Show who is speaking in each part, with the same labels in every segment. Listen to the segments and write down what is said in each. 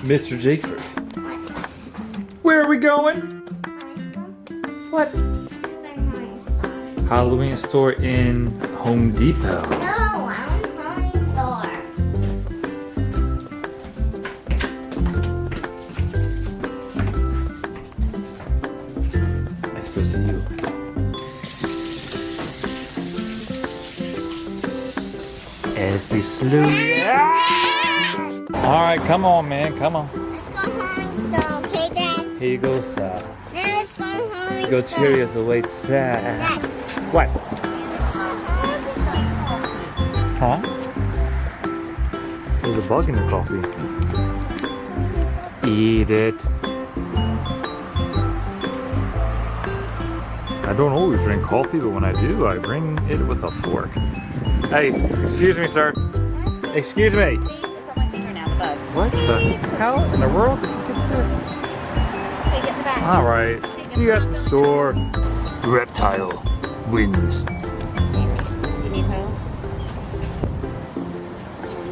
Speaker 1: Mr. Jakeford. Where are we going? What? Halloween store in Home Depot.
Speaker 2: No, I'm Halloween store.
Speaker 1: Nice to see you. As we slowly. Alright, come on, man, come on.
Speaker 2: Let's go Halloween store, okay, Dad?
Speaker 1: Here you go, sir.
Speaker 2: Now let's go Halloween
Speaker 1: Go
Speaker 2: store.
Speaker 1: Cheerios awaits, sir.
Speaker 2: Dad,
Speaker 1: What?
Speaker 2: let's go Halloween store.
Speaker 1: Huh? There's a bug in the coffee. Eat it. I don't always drink coffee, but when I do, I bring it with a fork. Hey, excuse me, sir. Excuse me.
Speaker 3: It's on my finger now, the bug.
Speaker 1: What the hell in the world did you get there?
Speaker 3: Okay, get in the back.
Speaker 1: Alright, see you at the store. Reptile wins.
Speaker 3: You need help?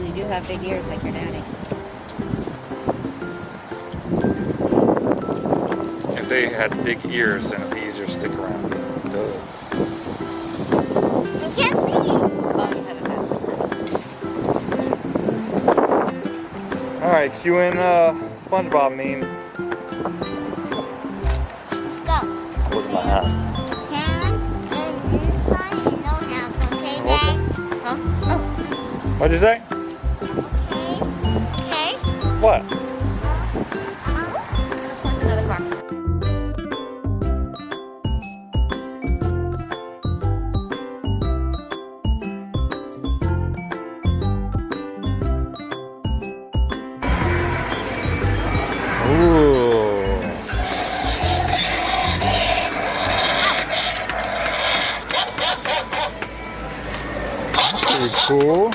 Speaker 3: You do have big ears like your daddy.
Speaker 1: If they had big ears, then it'd be easier to stick around. Duh.
Speaker 2: I can't see you.
Speaker 3: Oh, you haven't had this.
Speaker 1: Alright, cue in SpongeBob meme.
Speaker 2: Let's go.
Speaker 1: Look at my ass.
Speaker 2: Hands and inside and no hands, okay, Dad?
Speaker 3: Huh? Oh.
Speaker 1: What'd you say?
Speaker 2: Okay.
Speaker 1: What?
Speaker 3: Another car.
Speaker 1: Ooh. Pretty cool.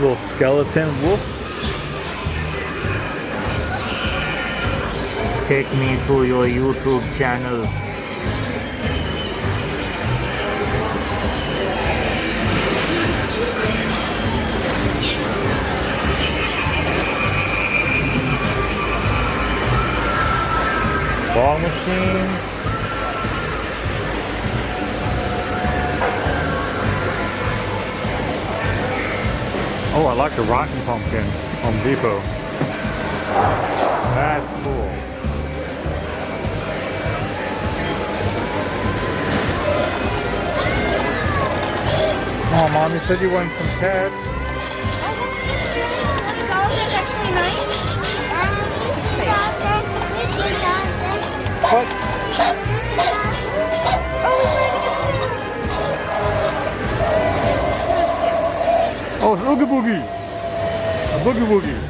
Speaker 1: Little skeleton wolf. Take me to your YouTube channel. Ball machines. Oh, I like the Rotten Pumpkin, Home Depot. That's cool. Oh, Mom, you said you wanted some cats.
Speaker 3: The dog is actually nice.
Speaker 1: What? Oh, it's Oogie Boogie. A Boogie Woogie.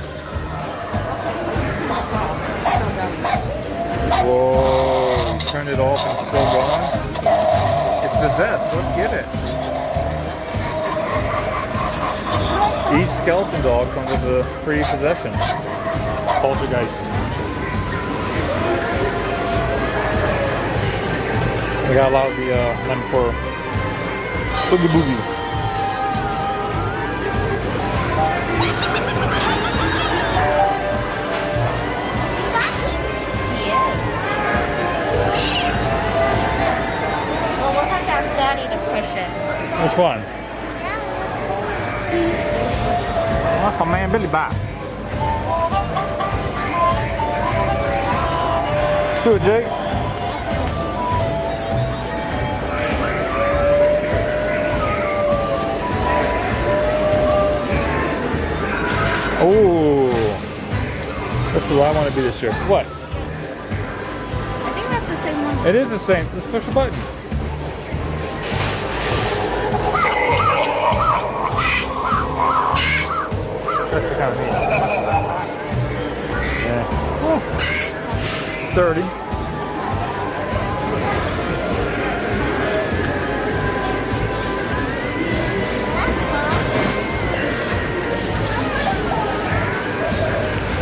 Speaker 1: Whoa, you turned it off and it's still going? It's possessed, let's get it. Each skeleton dog comes with a free possession. Poltergeist. We got a lot of the them for Boogie Boogie.
Speaker 3: He is. Well, we'll have to ask Daddy to push it.
Speaker 1: Which one? Oh man, Billy Bob. Do it, Jake. Oh, that's what I want to be this year. What?
Speaker 3: I think that's the same one.
Speaker 1: It is the same. Let's push the button. That's kind of neat. Yeah. Oh. 30.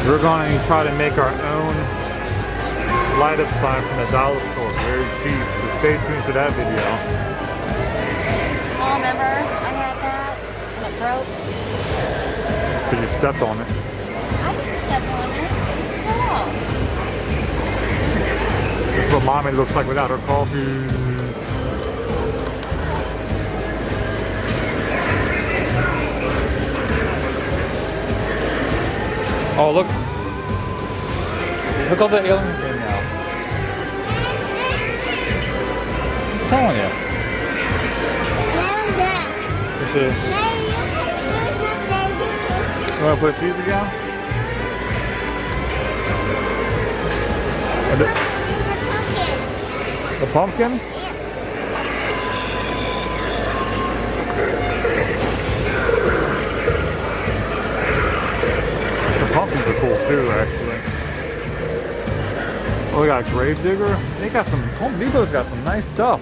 Speaker 1: We're going to try to make our own light up sign from the dollar store. Very cheap. So stay tuned to that video. Because you stepped on it.
Speaker 3: I didn't step on it. No.
Speaker 1: This is what mommy looks like without her coffee. Oh, look. Look all the aliens in now. I'm telling you.
Speaker 2: Now that.
Speaker 1: You see?
Speaker 2: Hey,
Speaker 1: You want to put these again? And the pumpkin? The pumpkins are cool too, actually. Oh, we got a grave digger. They got some. Home Depot's got some nice stuff.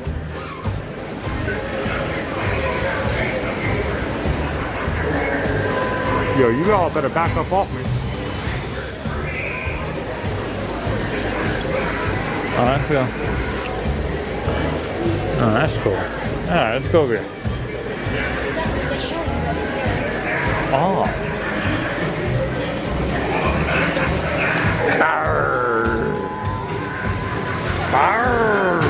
Speaker 1: Yo, you all better back up off me. Oh, let's go. Oh, that's cool. Alright, let's go over here. Oh. Arr. Arr.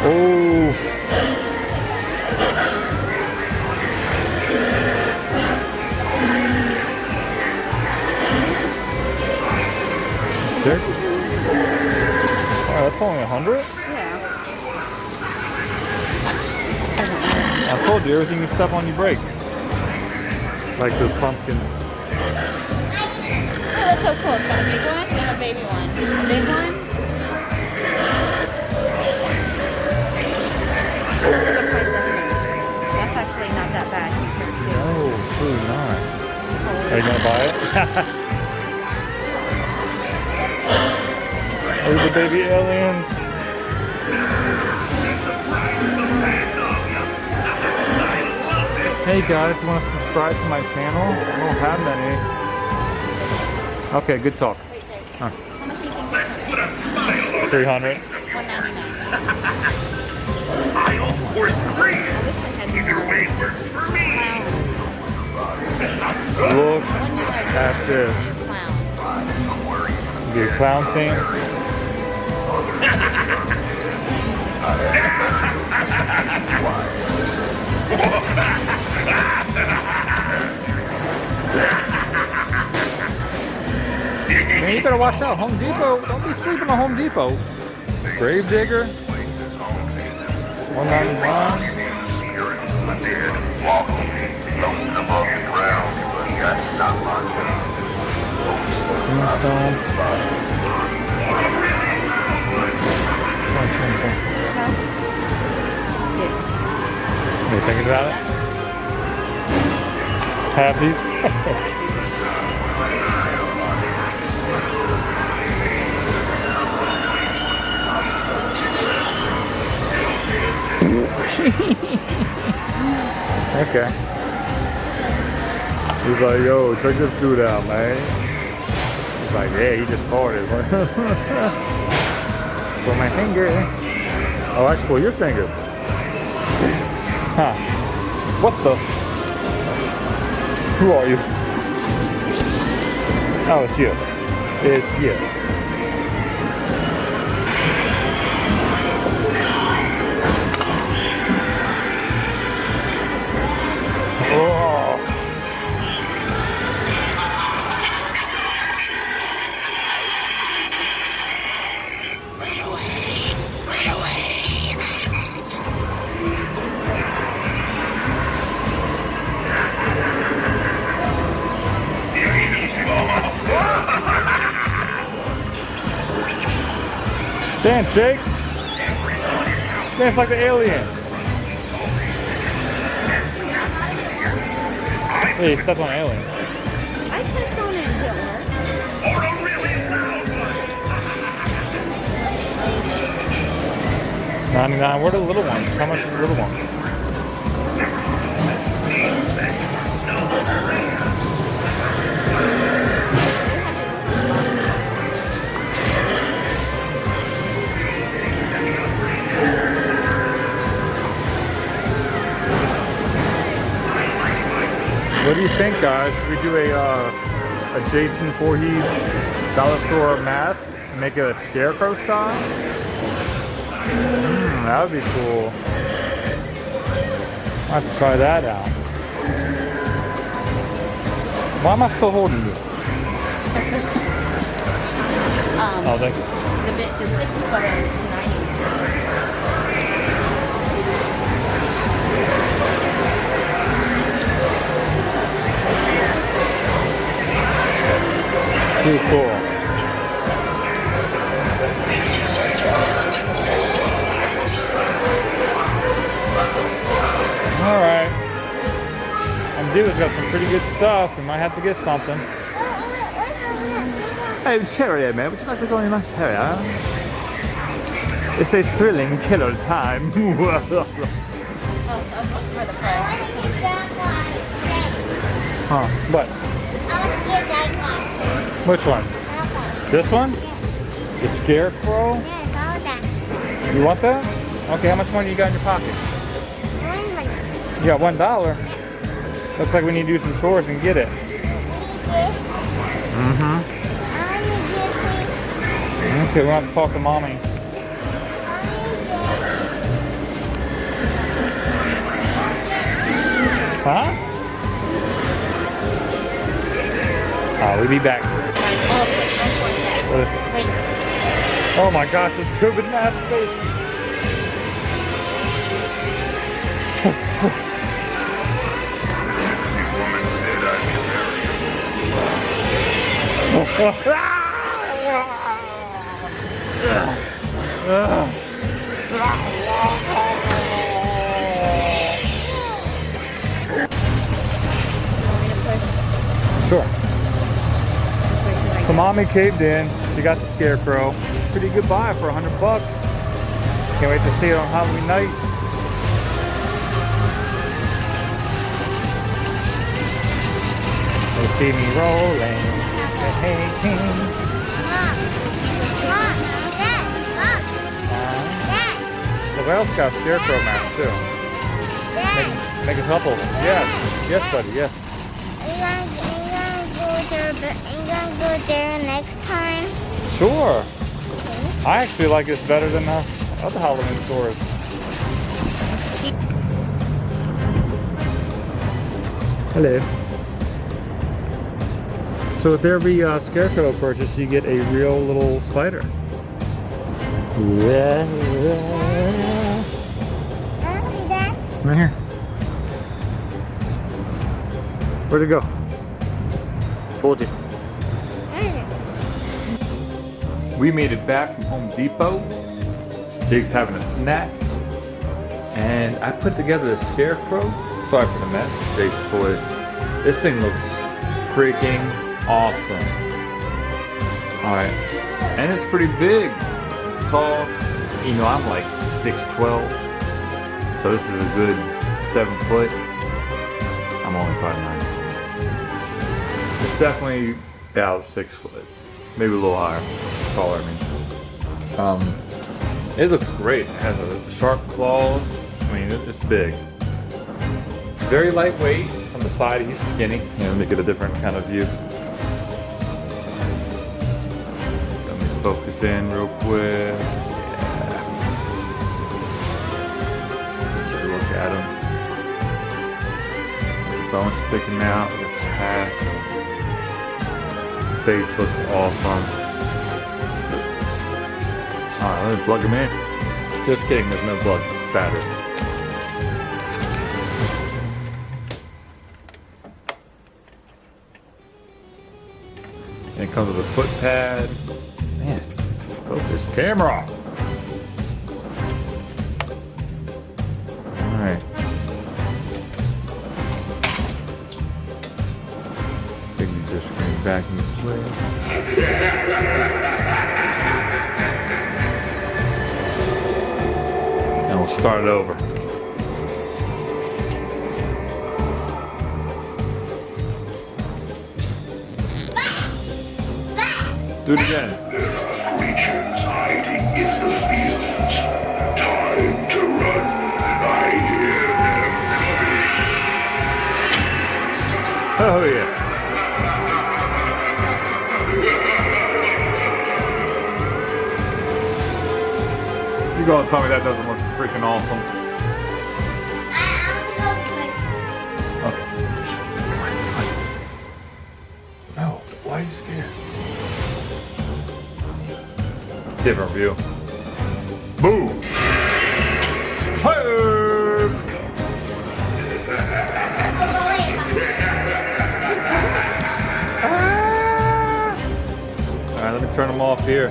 Speaker 1: Oh. Dick? Oh, that's only 100?
Speaker 3: Yeah.
Speaker 1: I told you, everything you step on, you break. Like those pumpkins.
Speaker 3: Oh, that's so cool. It's got a big one and a baby one. A big one. What's the price of it? That's actually not that bad compared to.
Speaker 1: No, it's really not. Are you gonna buy it? Oh, the baby aliens. Hey guys, you want to subscribe to my channel? I don't have many. Okay, good talk.
Speaker 3: Wait, wait.
Speaker 1: Huh.
Speaker 3: How much do you think this one is?
Speaker 1: 300.
Speaker 3: $199.
Speaker 4: Aisle for three.
Speaker 3: I wish I had
Speaker 4: Either way works for me.
Speaker 1: Look
Speaker 3: When you like
Speaker 1: at this.
Speaker 3: clown.
Speaker 1: The clown thing. Man, you better watch out. Home Depot. Don't be sleeping on Home Depot. Grave digger. 199. Tombstones. What are you thinking about it? Have these? Okay. He's like, yo, check this dude out, man. He's like, yeah, he just farted. For my finger. Oh, that's for your finger. Huh. What the? Who are you? Oh, it's you. It's you. Oh. Dance, Jake. Dance like the alien. Hey, you stepped on an alien.
Speaker 3: I stepped on it, Hitler.
Speaker 4: Or a really loud one.
Speaker 1: 99. Where are the little ones? How much is the little one? What do you think, guys? Should we do a Jason Voorhees dollar store mask and make it a scarecrow style? That would be cool. I'll have to try that out. Why am I still holding you? Oh, thank you.
Speaker 3: The 6 foot is 90.
Speaker 1: Too cool. Alright. And Dude's got some pretty good stuff. We might have to get something. Hey, Cherry, man. Would you like to go in my area? It's a thrilling killer time.
Speaker 3: For the price.
Speaker 1: Huh? What?
Speaker 2: I want to get that one.
Speaker 1: Which one?
Speaker 2: That one.
Speaker 1: This one? The Scarecrow?
Speaker 2: Yes, all that.
Speaker 1: You want that? Okay, how much money you got in your pocket?
Speaker 2: One money.
Speaker 1: You got $1. Looks like we need to do some chores and get it.
Speaker 2: Yes.
Speaker 1: Mm-hmm.
Speaker 2: I want to get this.
Speaker 1: Okay, we'll have to talk to Mommy. Huh? We'll be back. Oh my gosh, it's COVID mask face. Sure. So Mommy caved in. She got the Scarecrow. Pretty good buy for $100. Can't wait to see it on Halloween night. They see me rolling. Hey, King.
Speaker 2: Mom, Dad, Mom, Dad,
Speaker 1: Well, they also got a Scarecrow mask too.
Speaker 2: Dad.
Speaker 1: Make a couple. Yes. Yes, buddy. Yes.
Speaker 2: You gonna go there next time?
Speaker 1: Sure. I actually like this better than the other Halloween stores. Hello. So with every Scarecrow purchase, you get a real little spider. Yeah.
Speaker 2: Want to see that?
Speaker 1: Right here. Where'd it go? 40. We made it back from Home Depot. Jake's having a snack. And I put together a Scarecrow. Sorry for the mess, Jake's toys. This thing looks freaking awesome. Alright. And it's pretty big. It's tall. You know, I'm like 6'12". So this is a good 7 foot. I'm only 5'9". It's definitely about 6 foot. Maybe a little higher. Taller, I mean. It looks great. It has a sharp claws. I mean, it's big. Very lightweight. On the side, he's skinny. You know, make it a different kind of view. Let me focus in real quick. Yeah. Take a look at him. Bones sticking out. His hat. Face looks awesome. Alright, let me plug him in. Just kidding, there's no plug, it's battery. And it comes with a foot pad. Man, focus camera. Alright. I think he's just getting back in place. And we'll start it over. Do it again.
Speaker 4: Creatures hiding in the fields. Time to run. I hear them coming.
Speaker 1: Oh yeah. You gonna tell me that doesn't look freaking awesome?
Speaker 2: I'm gonna go first.
Speaker 1: Okay. No, why are you scared? Different view. Boom! Hey! Alright, let me turn them off here.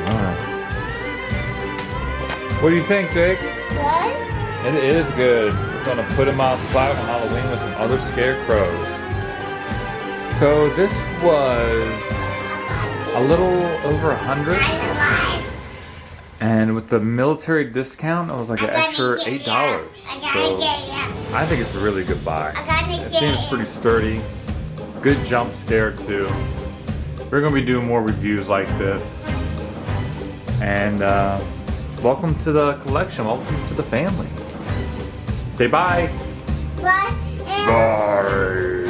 Speaker 1: Alright. What do you think, Jake?
Speaker 2: What?
Speaker 1: It is good. We're gonna put him outside on Halloween with some other scarecrows. So this was a little over 100, and with the military discount, it was like an extra $8.
Speaker 2: I gotta
Speaker 1: So
Speaker 2: get ya.
Speaker 1: I think it's a really good buy.
Speaker 2: I gotta
Speaker 1: It
Speaker 2: get
Speaker 1: seems
Speaker 2: ya.
Speaker 1: pretty sturdy. Good jump scare too. We're gonna be doing more reviews like this. And welcome to the collection. Welcome to the family. Say bye.
Speaker 2: Bye. And
Speaker 1: Bye.